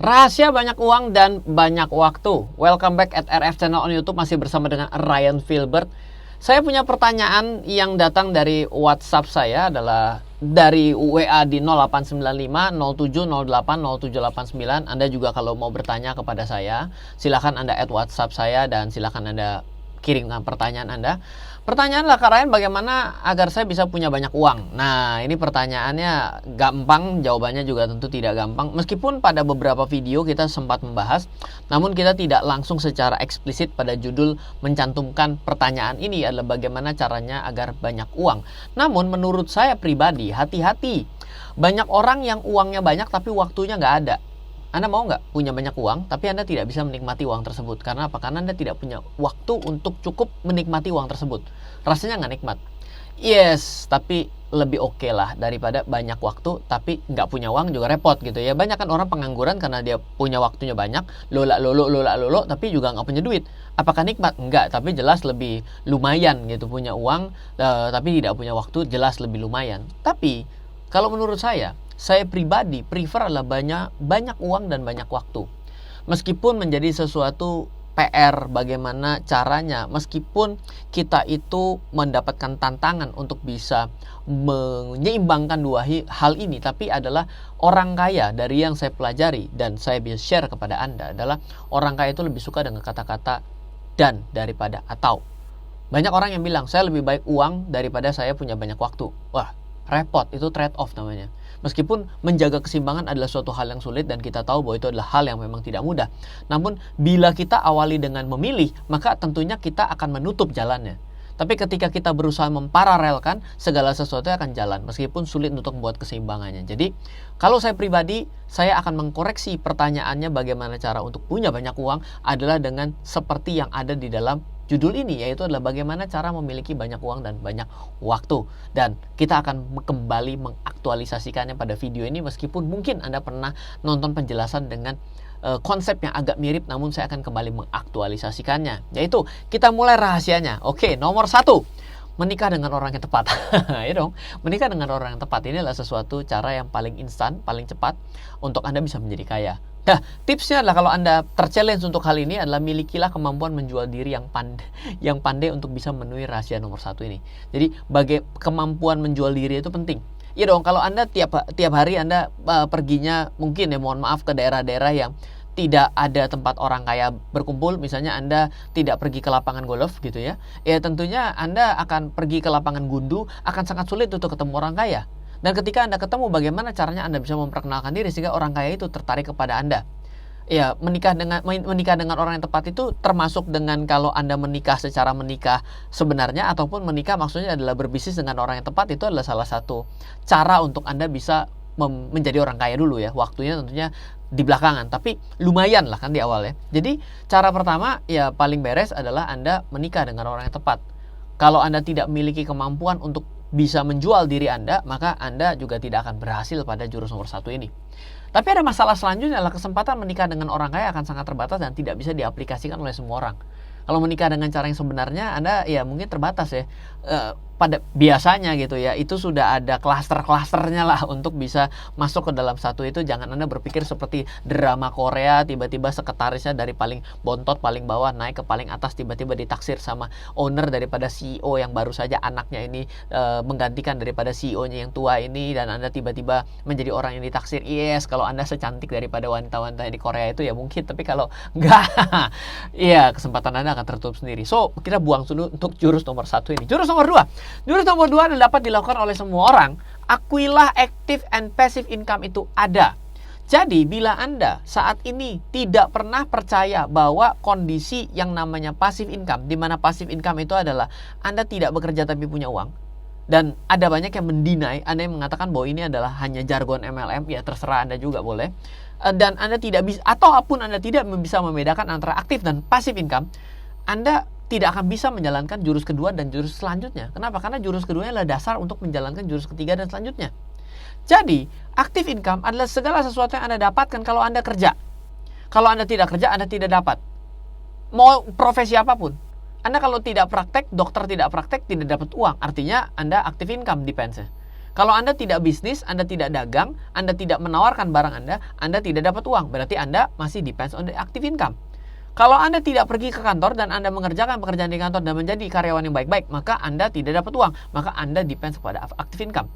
Rahasia banyak uang dan banyak waktu. Welcome back at RF Channel on YouTube, masih bersama dengan Ryan Filbert. Saya punya pertanyaan yang datang dari WhatsApp saya, adalah dari WA di 0895 0708 0789. Anda juga kalau mau bertanya kepada saya, silakan Anda add WhatsApp saya dan silakan Anda kirimkan pertanyaan Anda. Pertanyaanlah, Kak Ryan, bagaimana agar saya bisa punya banyak uang? Nah, ini pertanyaannya gampang, jawabannya juga tentu tidak gampang. Meskipun pada beberapa video kita sempat membahas, namun kita tidak langsung secara eksplisit pada judul mencantumkan pertanyaan ini adalah bagaimana caranya agar banyak uang. Namun menurut saya pribadi, hati-hati. Banyak orang yang uangnya banyak tapi waktunya nggak ada. Anda mau nggak punya banyak uang, tapi Anda tidak bisa menikmati uang tersebut? Karena apa? Karena Anda tidak punya waktu untuk cukup menikmati uang tersebut. Rasanya nggak nikmat. Yes, tapi lebih oke lah daripada banyak waktu tapi nggak punya uang, juga repot gitu ya. Banyak kan orang pengangguran karena dia punya waktunya banyak, lola lolo, tapi juga nggak punya duit. Apakah nikmat? Enggak, tapi jelas lebih lumayan gitu. Punya uang tapi tidak punya waktu, jelas lebih lumayan. Tapi kalau menurut saya pribadi prefer adalah banyak uang dan banyak waktu. Meskipun menjadi sesuatu PR bagaimana caranya, meskipun kita itu mendapatkan tantangan untuk bisa menyeimbangkan dua hal ini, tapi adalah orang kaya dari yang saya pelajari dan saya bisa share kepada Anda adalah orang kaya itu lebih suka dengan kata-kata dan daripada atau. Banyak orang yang bilang saya lebih baik uang daripada saya punya banyak waktu. Wah, repot, itu trade off namanya. Meskipun menjaga keseimbangan adalah suatu hal yang sulit dan kita tahu bahwa itu adalah hal yang memang tidak mudah. Namun bila kita awali dengan memilih, maka tentunya kita akan menutup jalannya. Tapi ketika kita berusaha memparalelkan, segala sesuatu akan jalan meskipun sulit untuk membuat keseimbangannya. Jadi kalau saya pribadi, saya akan mengkoreksi pertanyaannya bagaimana cara untuk punya banyak uang adalah dengan seperti yang ada di dalam judul ini, yaitu adalah bagaimana cara memiliki banyak uang dan banyak waktu. Dan kita akan kembali mengaktualisasikannya pada video ini, meskipun mungkin Anda pernah nonton penjelasan dengan konsep yang agak mirip, namun saya akan kembali mengaktualisasikannya. Yaitu, kita mulai rahasianya. Oke, nomor 1. Menikah dengan orang yang tepat. Ya dong, menikah dengan orang yang tepat ini adalah sesuatu cara yang paling instan, paling cepat untuk Anda bisa menjadi kaya. Nah, tipsnya adalah kalau Anda terchallenge untuk hal ini adalah milikilah kemampuan menjual diri yang pandai untuk bisa memenuhi rahasia nomor 1 ini. Jadi, kemampuan menjual diri itu penting. Ya dong, kalau Anda tiap hari Anda perginya mungkin ya, mohon maaf, ke daerah-daerah yang tidak ada tempat orang kaya berkumpul, misalnya Anda tidak pergi ke lapangan golf gitu ya, ya tentunya Anda akan pergi ke lapangan gundu, akan sangat sulit untuk ketemu orang kaya. Dan ketika Anda ketemu, bagaimana caranya Anda bisa memperkenalkan diri sehingga orang kaya itu tertarik kepada Anda? Ya, menikah dengan orang yang tepat itu termasuk dengan kalau Anda menikah secara menikah sebenarnya, ataupun menikah maksudnya adalah berbisnis dengan orang yang tepat. Itu adalah salah satu cara untuk Anda bisa menjadi orang kaya dulu ya. Waktunya tentunya di belakangan, tapi lumayan lah kan di awal ya. Jadi cara pertama ya paling beres adalah Anda menikah dengan orang yang tepat. Kalau Anda tidak memiliki kemampuan untuk bisa menjual diri Anda, maka Anda juga tidak akan berhasil pada jurus nomor 1 ini. Tapi ada masalah selanjutnya, adalah kesempatan menikah dengan orang kaya akan sangat terbatas dan tidak bisa diaplikasikan oleh semua orang. Kalau menikah dengan cara yang sebenarnya, Anda ya mungkin terbatas ya. Pada biasanya gitu ya, itu sudah ada klaster-klasternya lah untuk bisa masuk ke dalam satu itu. Jangan Anda berpikir seperti drama Korea, tiba-tiba sekretarisnya dari paling bontot, paling bawah, naik ke paling atas, tiba-tiba ditaksir sama owner daripada CEO yang baru saja anaknya ini menggantikan daripada CEO-nya yang tua ini, dan Anda tiba-tiba menjadi orang yang ditaksir. Yes, kalau Anda secantik daripada wanita-wanita di Korea itu ya mungkin, tapi kalau enggak, iya, kesempatan Anda akan tertutup sendiri. So, kita buang dulu untuk jurus nomor 1 ini. Jurus nomor 2. Jurus nomor 2 adalah dapat dilakukan oleh semua orang. Akuilah active and passive income itu ada. Jadi, bila Anda saat ini tidak pernah percaya bahwa kondisi yang namanya passive income, di mana passive income itu adalah Anda tidak bekerja tapi punya uang, dan ada banyak yang mendinai, Anda yang mengatakan bahwa ini adalah hanya jargon MLM, ya terserah Anda juga boleh. Dan Anda tidak bisa, ataupun Anda tidak bisa membedakan antara aktif dan passive income, Anda tidak akan bisa menjalankan jurus kedua dan jurus selanjutnya. Kenapa? Karena jurus keduanya adalah dasar untuk menjalankan jurus ketiga dan selanjutnya. Jadi, active income adalah segala sesuatu yang Anda dapatkan kalau Anda kerja. Kalau Anda tidak kerja, Anda tidak dapat. Mau profesi apapun. Anda kalau tidak praktek, dokter tidak praktek, tidak dapat uang. Artinya Anda active income depends. Kalau Anda tidak bisnis, Anda tidak dagang, Anda tidak menawarkan barang Anda tidak dapat uang. Berarti Anda masih depends on the active income. Kalau Anda tidak pergi ke kantor dan Anda mengerjakan pekerjaan di kantor dan menjadi karyawan yang baik-baik, maka Anda tidak dapat uang. Maka Anda depends kepada active income.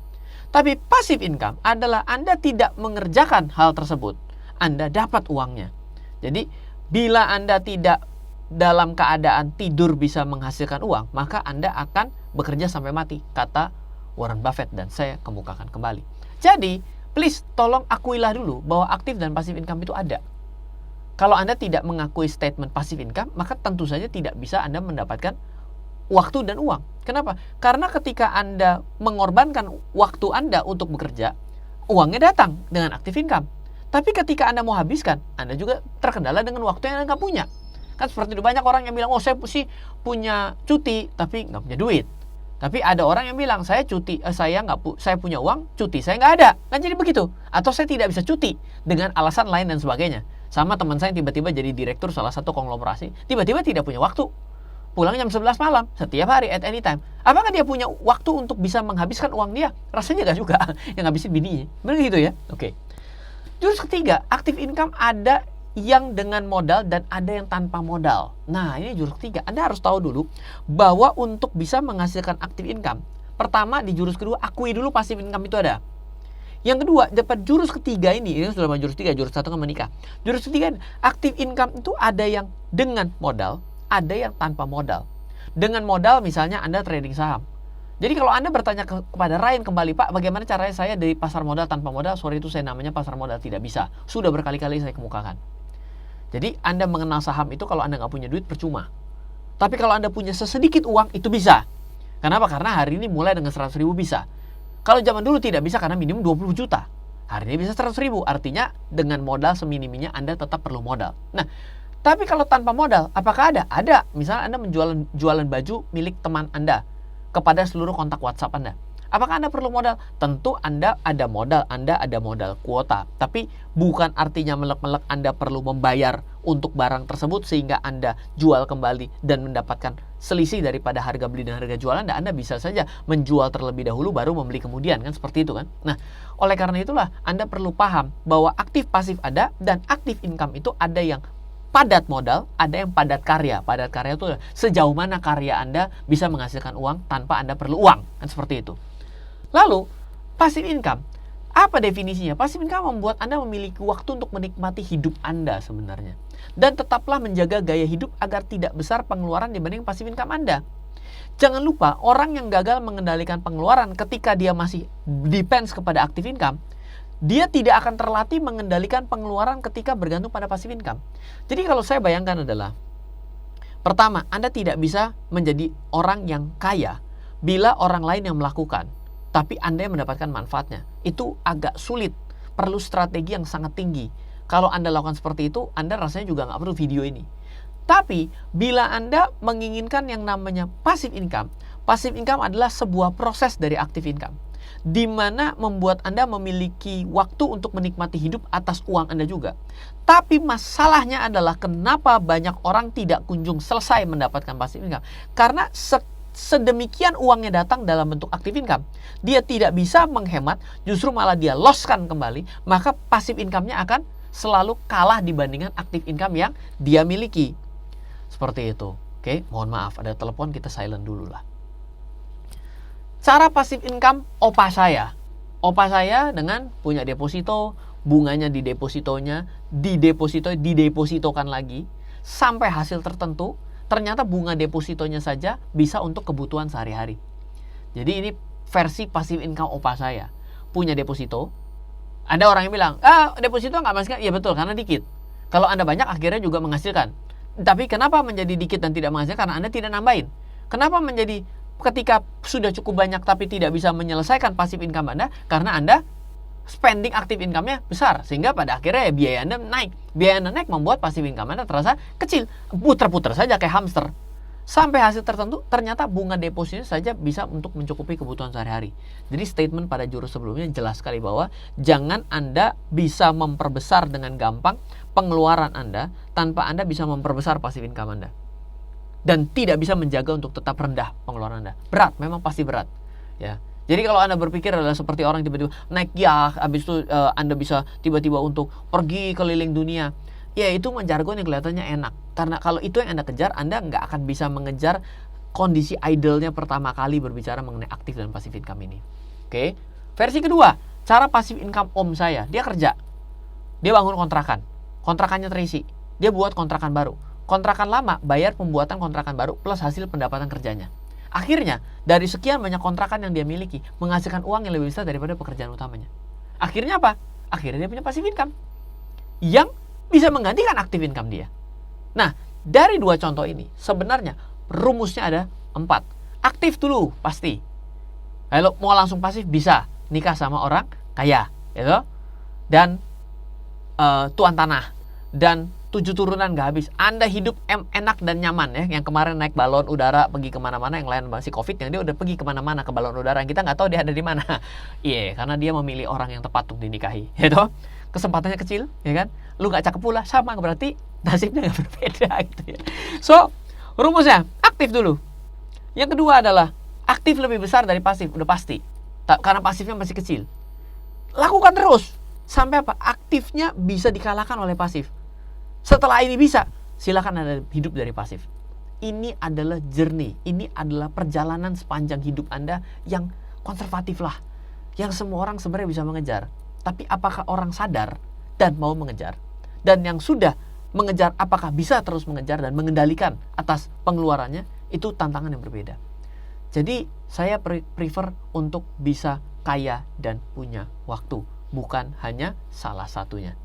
Tapi passive income adalah Anda tidak mengerjakan hal tersebut, Anda dapat uangnya. Jadi, bila Anda tidak dalam keadaan tidur bisa menghasilkan uang, maka Anda akan bekerja sampai mati, kata Warren Buffett, dan saya kemukakan kembali. Jadi, please tolong akuilah dulu bahwa aktif dan passive income itu ada. Kalau Anda tidak mengakui statement passive income, maka tentu saja tidak bisa Anda mendapatkan waktu dan uang. Kenapa? Karena ketika Anda mengorbankan waktu Anda untuk bekerja, uangnya datang dengan active income. Tapi ketika Anda mau habiskan, Anda juga terkendala dengan waktu yang Anda nggak punya. Kan seperti itu, banyak orang yang bilang, oh saya sih punya cuti, tapi nggak punya duit. Tapi ada orang yang bilang, saya cuti, saya punya uang, cuti saya nggak ada. Kan jadi begitu. Atau saya tidak bisa cuti dengan alasan lain dan sebagainya. Sama teman saya yang tiba-tiba jadi direktur salah satu konglomerasi, tiba-tiba tidak punya waktu. Pulang jam 11 malam, setiap hari, at any time. Apakah dia punya waktu untuk bisa menghabiskan uang dia? Rasanya nggak juga. Yang ngabisin bininya. Benar gitu ya? Oke. Jurus ketiga, active income ada yang dengan modal dan ada yang tanpa modal. Nah, ini jurus ketiga. Anda harus tahu dulu bahwa untuk bisa menghasilkan active income, pertama di jurus kedua, akui dulu passive income itu ada. Yang kedua, dapat jurus ketiga ini sudah jurus tiga, jurus satu kan menikah. Jurus ketiga, active income itu ada yang dengan modal, ada yang tanpa modal. Dengan modal misalnya Anda trading saham. Jadi kalau Anda bertanya kepada Ryan kembali, Pak, bagaimana caranya saya dari pasar modal tanpa modal? Sorry, itu saya namanya pasar modal tidak bisa. Sudah berkali-kali saya kemukakan. Jadi Anda mengenal saham itu kalau Anda nggak punya duit percuma. Tapi kalau Anda punya sesedikit uang itu bisa. Kenapa? Karena hari ini mulai dengan 100 ribu bisa. Kalau zaman dulu tidak bisa karena minimum 20 juta. Hari ini bisa 100 ribu. Artinya dengan modal seminimnya Anda tetap perlu modal. Nah, tapi kalau tanpa modal, apakah ada? Ada. Misalnya Anda jualan baju milik teman Anda kepada seluruh kontak WhatsApp Anda. Apakah Anda perlu modal? Tentu Anda ada modal kuota. Tapi bukan artinya melek-melek Anda perlu membayar untuk barang tersebut sehingga Anda jual kembali dan mendapatkan selisih daripada harga beli dan harga jual Anda. Anda bisa saja menjual terlebih dahulu baru membeli kemudian, kan seperti itu kan. Nah, oleh karena itulah Anda perlu paham bahwa aktif pasif ada dan aktif income itu ada yang padat modal, ada yang padat karya. Padat karya itu sejauh mana karya Anda bisa menghasilkan uang tanpa Anda perlu uang, kan seperti itu. Lalu, passive income. Apa definisinya? Passive income membuat Anda memiliki waktu untuk menikmati hidup Anda sebenarnya. Dan tetaplah menjaga gaya hidup agar tidak besar pengeluaran dibanding passive income Anda. Jangan lupa, orang yang gagal mengendalikan pengeluaran ketika dia masih depends kepada active income, dia tidak akan terlatih mengendalikan pengeluaran ketika bergantung pada passive income. Jadi kalau saya bayangkan adalah, pertama, Anda tidak bisa menjadi orang yang kaya bila orang lain yang melakukan, tapi Anda yang mendapatkan manfaatnya. Itu agak sulit, perlu strategi yang sangat tinggi. Kalau Anda lakukan seperti itu, Anda rasanya juga nggak perlu video ini. Tapi, bila Anda menginginkan yang namanya passive income adalah sebuah proses dari active income, di mana membuat Anda memiliki waktu untuk menikmati hidup atas uang Anda juga. Tapi masalahnya adalah kenapa banyak orang tidak kunjung selesai mendapatkan passive income? Karena sedemikian uangnya datang dalam bentuk active income, dia tidak bisa menghemat, justru malah dia losskan kembali, maka passive income-nya akan selalu kalah dibandingkan active income yang dia miliki. Seperti itu. Oke, mohon maaf, ada telepon, kita silent dulu lah. Cara passive income opa saya dengan punya deposito, bunganya didepositokan lagi sampai hasil tertentu. Ternyata bunga depositonya saja bisa untuk kebutuhan sehari-hari. Jadi ini versi passive income opa saya. Punya deposito. Ada orang yang bilang, deposito nggak menghasilkan. Iya betul, karena dikit. Kalau Anda banyak, akhirnya juga menghasilkan. Tapi kenapa menjadi dikit dan tidak menghasilkan? Karena Anda tidak nambahin. Kenapa menjadi ketika sudah cukup banyak tapi tidak bisa menyelesaikan passive income Anda? Karena Anda spending active income-nya besar, sehingga pada akhirnya ya biaya Anda naik. Biaya Anda naik membuat passive income Anda terasa kecil, putar-putar saja kayak hamster. Sampai hasil tertentu, ternyata bunga depositnya saja bisa untuk mencukupi kebutuhan sehari-hari. Jadi statement pada jurus sebelumnya jelas sekali bahwa jangan Anda bisa memperbesar dengan gampang pengeluaran Anda tanpa Anda bisa memperbesar passive income Anda. Dan tidak bisa menjaga untuk tetap rendah pengeluaran Anda. Berat, memang pasti berat. Ya. Jadi kalau Anda berpikir adalah seperti orang tiba-tiba naik yacht, habis itu Anda bisa tiba-tiba untuk pergi keliling dunia. Ya itu jargon yang kelihatannya enak. Karena kalau itu yang Anda kejar, Anda nggak akan bisa mengejar kondisi idealnya pertama kali berbicara mengenai aktif dan pasif income ini. Oke. Versi kedua, cara pasif income om saya. Dia kerja. Dia bangun kontrakan. Kontrakannya terisi. Dia buat kontrakan baru. Kontrakan lama, bayar pembuatan kontrakan baru plus hasil pendapatan kerjanya. Akhirnya, dari sekian banyak kontrakan yang dia miliki, menghasilkan uang yang lebih besar daripada pekerjaan utamanya. Akhirnya apa? Akhirnya dia punya passive income yang bisa menggantikan active income dia. Nah, dari dua contoh ini, sebenarnya rumusnya ada 4. Aktif dulu, pasti. Kalau mau langsung pasif, bisa. Nikah sama orang kaya, gitu. Dan tuan tanah. Dan 7 turunan gak habis. Anda hidup enak dan nyaman ya. Yang kemarin naik balon udara pergi kemana-mana, yang lain masih covid, yang dia udah pergi kemana-mana ke balon udara, yang kita nggak tahu dia ada di mana. Iya, karena dia memilih orang yang tepat untuk dinikahi, gitu. Kesempatannya kecil, ya kan? Lu nggak cakep pula, sama berarti nasibnya nggak berbeda, gitu ya. So, rumusnya aktif dulu. Yang kedua adalah aktif lebih besar dari pasif, udah pasti. Karena pasifnya masih kecil. Lakukan terus sampai apa? Aktifnya bisa dikalahkan oleh pasif. Setelah ini bisa, silakan Anda hidup dari pasif. Ini adalah journey, ini adalah perjalanan sepanjang hidup Anda yang konservatif lah. Yang semua orang sebenarnya bisa mengejar. Tapi apakah orang sadar dan mau mengejar? Dan yang sudah mengejar, apakah bisa terus mengejar dan mengendalikan atas pengeluarannya? Itu tantangan yang berbeda. Jadi saya prefer untuk bisa kaya dan punya waktu, bukan hanya salah satunya.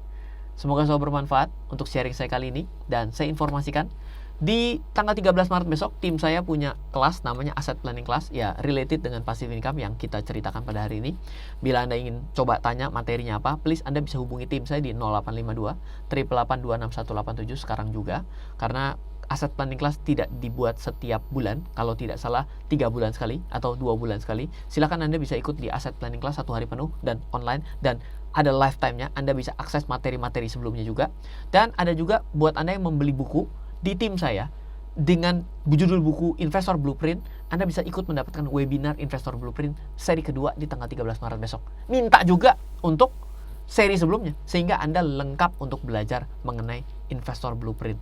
Semoga selalu bermanfaat untuk sharing saya kali ini. Dan saya informasikan, di tanggal 13 Maret besok, tim saya punya kelas namanya Asset Planning Class. Ya, related dengan passive income yang kita ceritakan pada hari ini. Bila Anda ingin coba tanya materinya apa, please Anda bisa hubungi tim saya di 0852 888 26187 sekarang juga. Karena Asset Planning Class tidak dibuat setiap bulan. Kalau tidak salah 3 bulan sekali atau 2 bulan sekali. Silakan Anda bisa ikut di Asset Planning Class 1 hari penuh dan online. Dan ada lifetime-nya, Anda bisa akses materi-materi sebelumnya juga. Dan ada juga buat Anda yang membeli buku di tim saya dengan judul buku Investor Blueprint, Anda bisa ikut mendapatkan webinar Investor Blueprint seri kedua di tanggal 13 Maret besok. Minta juga untuk seri sebelumnya, sehingga Anda lengkap untuk belajar mengenai Investor Blueprint.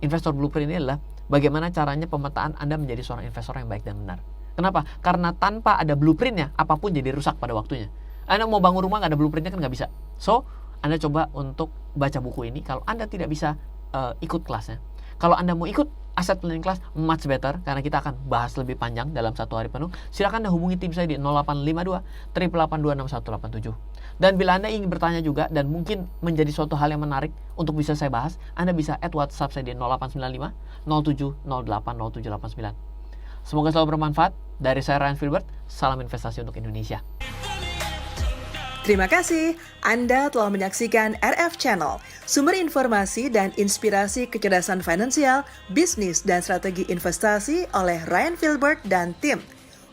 Investor Blueprint ini adalah bagaimana caranya pemetaan Anda menjadi seorang investor yang baik dan benar. Kenapa? Karena tanpa ada blueprintnya, apapun jadi rusak pada waktunya. Anda mau bangun rumah nggak ada blueprintnya kan nggak bisa. So, Anda coba untuk baca buku ini. Kalau Anda tidak bisa ikut kelasnya, kalau Anda mau ikut Asset Planning Class, much better, karena kita akan bahas lebih panjang dalam 1 hari penuh. Silakan Anda hubungi tim saya di 0852 888 26187. Dan bila Anda ingin bertanya juga dan mungkin menjadi suatu hal yang menarik untuk bisa saya bahas, Anda bisa add WhatsApp saya di 0895 0708 0789. Semoga selalu bermanfaat. Dari saya Ryan Filbert, salam investasi untuk Indonesia. Terima kasih Anda telah menyaksikan RF Channel, sumber informasi dan inspirasi kecerdasan finansial, bisnis, dan strategi investasi oleh Ryan Filbert dan tim.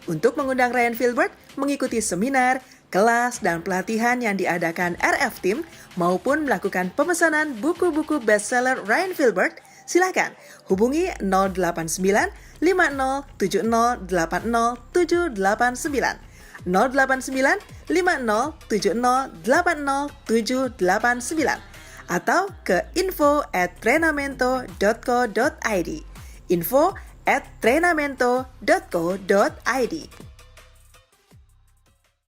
Untuk mengundang Ryan Filbert mengikuti seminar, kelas, dan pelatihan yang diadakan RF Team maupun melakukan pemesanan buku-buku bestseller Ryan Filbert, silakan hubungi 089 5070 80789. 089 5070 80789 atau ke info@trenamento.co.id info@trenamento.co.id.